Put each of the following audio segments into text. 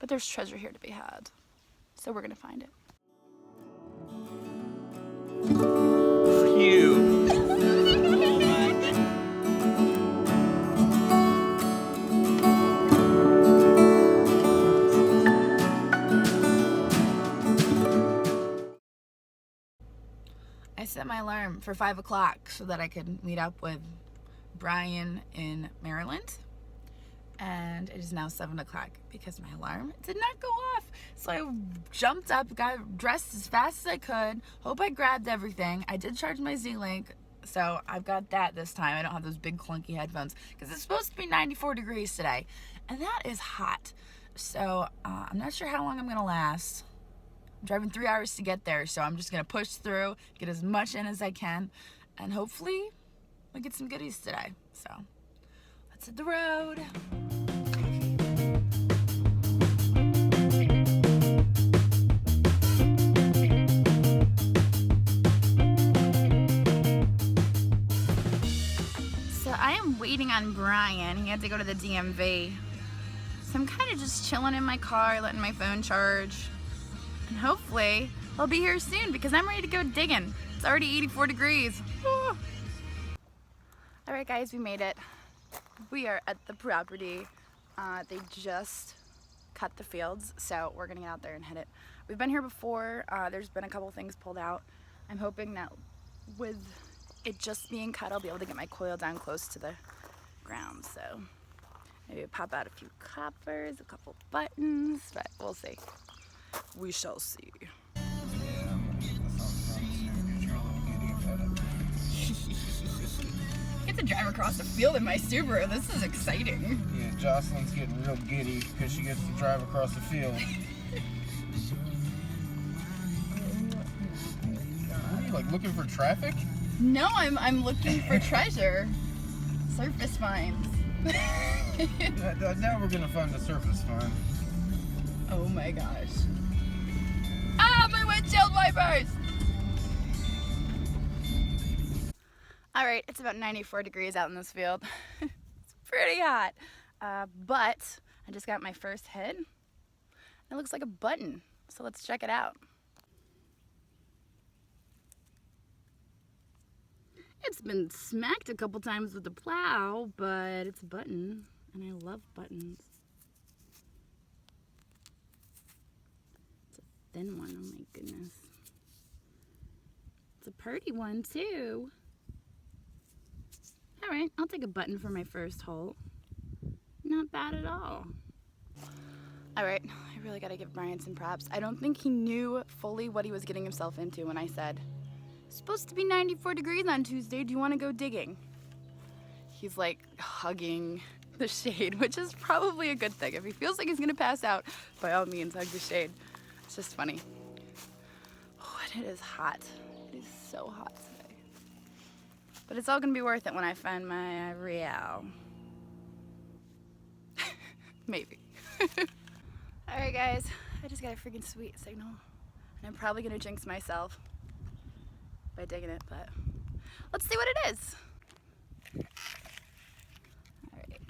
But there's treasure here to be had. So we're gonna find it. Phew. I set my alarm for 5 o'clock so that I could meet up with Brian in Maryland. And it is now 7 o'clock because my alarm did not go off. So I jumped up, got dressed as fast as I could. Hope I grabbed everything. I did charge my Z-Link, so I've got that this time. I don't have those big clunky headphones because it's supposed to be 94 degrees today. And that is hot. So I'm not sure how long I'm going to last. I'm driving 3 hours to get there, so I'm just going to push through, get as much in as I can, and hopefully we'll get some goodies today. So let's hit the road. So I am waiting on Brian. He had to go to the DMV. So I'm kind of just chilling in my car, letting my phone charge. And hopefully he'll be here soon because I'm ready to go digging. It's already 84 degrees. Woo. All right, guys, we made it. We are at the property. They just cut the fields, so we're gonna get out there and hit it. We've been here before. There's been a couple things pulled out. I'm hoping that with it just being cut, I'll be able to get my coil down close to the ground. So maybe pop out a few coppers, a couple buttons, but we'll see. We shall see. Get to drive across the field in my Subaru. This is exciting. Yeah, Jocelyn's getting real giddy because she gets to drive across the field. Are you like looking for traffic? No, I'm looking for treasure. Surface finds. Now we're gonna find the surface find. Oh my gosh. Ah, my windshield wipers! All right, it's about 94 degrees out in this field. It's pretty hot. But I just got my first hit. It looks like a button, so let's check it out. It's been smacked a couple times with the plow, but it's a button, and I love buttons. It's a thin one, oh my goodness. It's a pretty one too. All right, I'll take a button for my first hole. Not bad at all. All right, I really gotta give Brian some props. I don't think he knew fully what he was getting himself into when I said, it's supposed to be 94 degrees on Tuesday, do you wanna go digging? He's like hugging the shade, which is probably a good thing. If he feels like he's gonna pass out, by all means, hug the shade. It's just funny. Oh, and it is hot. It is so hot today. But it's all gonna be worth it when I find my real. Maybe. All right, guys, I just got a freaking sweet signal. And I'm probably gonna jinx myself by digging it, but let's see what it is. All right.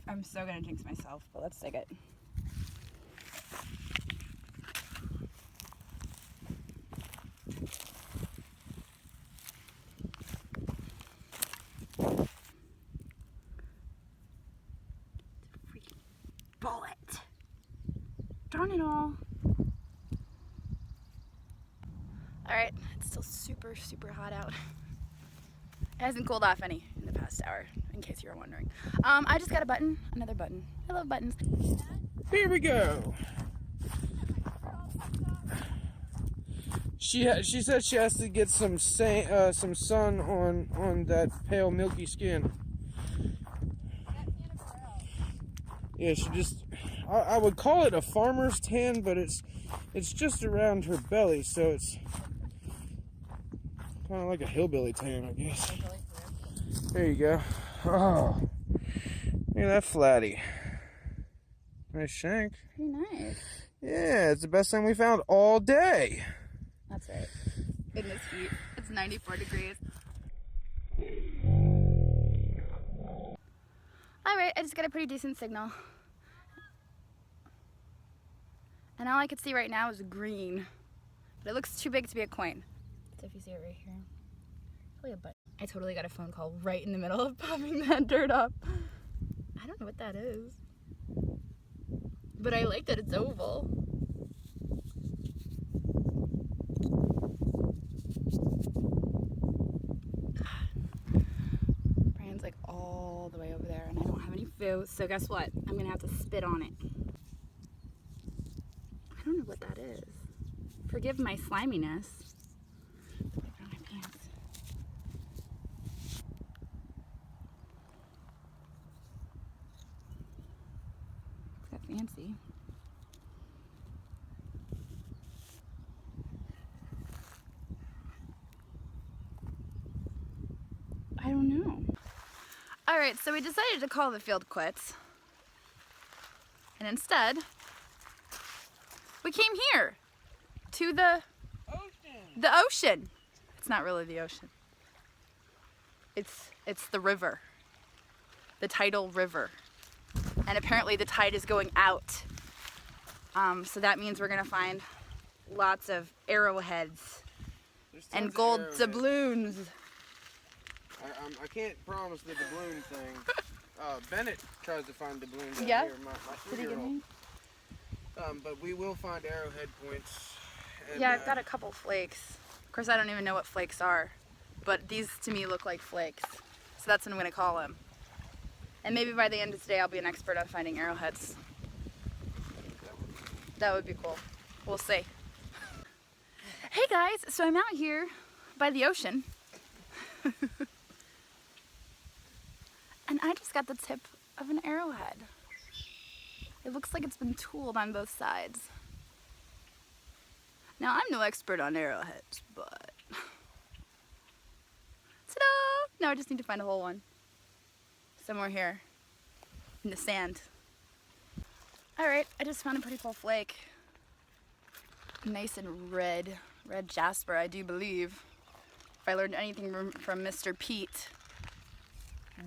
I'm so gonna jinx myself, but let's dig it. Bullet. Darn it all. Alright, it's still super, super hot out. It hasn't cooled off any in the past hour, in case you were wondering. I just got a button, another button. I love buttons. Here we go. She said she has to get some sun on that pale milky skin. Yeah, she just, I would call it a farmer's tan, but it's just around her belly, so it's kind of like a hillbilly tan, I guess. There you go. Oh, look at that flatty. Nice shank. Pretty nice. Yeah, it's the best thing we found all day. That's right. In this heat, it's 94 degrees. Alright, I just got a pretty decent signal. And all I can see right now is green. But it looks too big to be a coin. So if you see it right here, probably a button. I totally got a phone call right in the middle of popping that dirt up. I don't know what that is. But I like that it's oval. Brian's like all the way over there and I don't have any food. So guess what? I'm gonna have to spit on it. I don't know what that is. Forgive my sliminess. Put it on my pants. Is that fancy? I don't know. All right, so we decided to call the field quits. And instead, we came here to the ocean. It's not really the ocean. It's the river. The Tidal River. And apparently the tide is going out. So that means we're gonna find lots of arrowheads and gold doubloons. I can't promise the doubloon thing. Bennett tries to find doubloons out Yeah? here, my Did he give me? but we will find arrowhead points. And, Yeah, I've got a couple flakes. Of course, I don't even know what flakes are, but these to me look like flakes. So that's what I'm gonna call them. And maybe by the end of today, I'll be an expert on finding arrowheads. That would be cool. We'll see. Hey guys, so I'm out here by the ocean. And I just got the tip of an arrowhead. It looks like it's been tooled on both sides. Now, I'm no expert on arrowheads, but... Ta-da! Now I just need to find a whole one. Somewhere here. In the sand. Alright, I just found a pretty cool flake. Nice and red. Red jasper, I do believe. If I learned anything from Mr. Pete,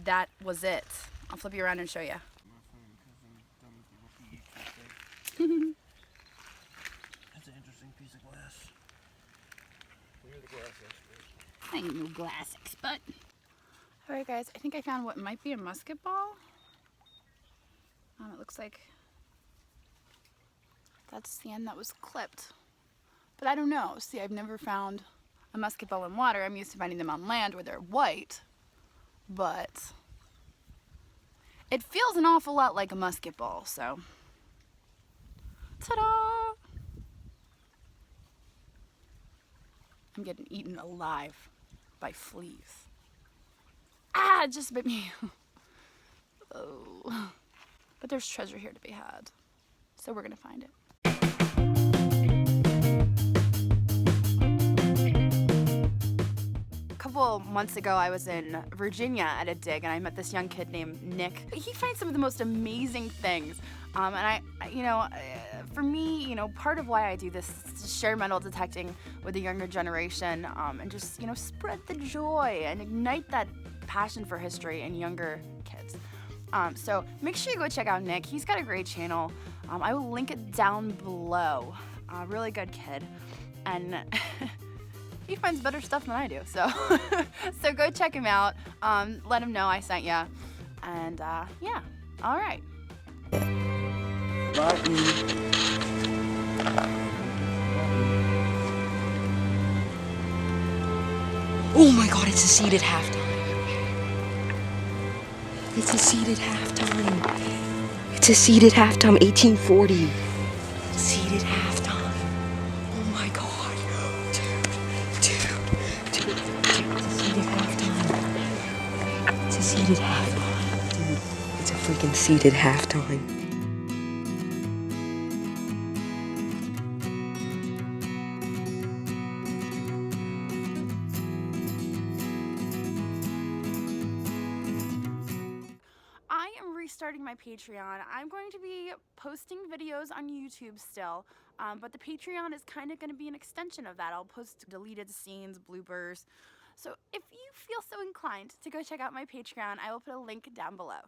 that was it. I'll flip you around and show you. That's an interesting piece of glass. You're the glass expert. I ain't no glass expert. Alright guys, I think I found what might be a musket ball. It looks like that's the end that was clipped. But I don't know. See, I've never found a musket ball in water. I'm used to finding them on land where they're white. But it feels an awful lot like a musket ball, so ta-da! I'm getting eaten alive by fleas. Ah, it just bit me. Oh. But there's treasure here to be had. So we're gonna find it. A couple months ago, I was in Virginia at a dig, and I met this young kid named Nick. He finds some of the most amazing things. And for me, part of why I do this is to share metal detecting with the younger generation, and just, spread the joy and ignite that passion for history in younger kids. So make sure you go check out Nick. He's got a great channel. I will link it down below. Really good kid. And he finds better stuff than I do. So, so go check him out. Let him know I sent ya. And yeah, all right. Oh my God, it's a seat at halftime. It's a seat at halftime. It's a seat at halftime, 1840. Seat at halftime. Oh my God. Dude. It's a seat at halftime. It's a seat at halftime. Dude, it's a freaking seat at halftime. starting my Patreon. I'm going to be posting videos on YouTube still, but the Patreon is kind of going to be an extension of that. I'll post deleted scenes, bloopers. So if you feel so inclined to go check out my Patreon, I will put a link down below.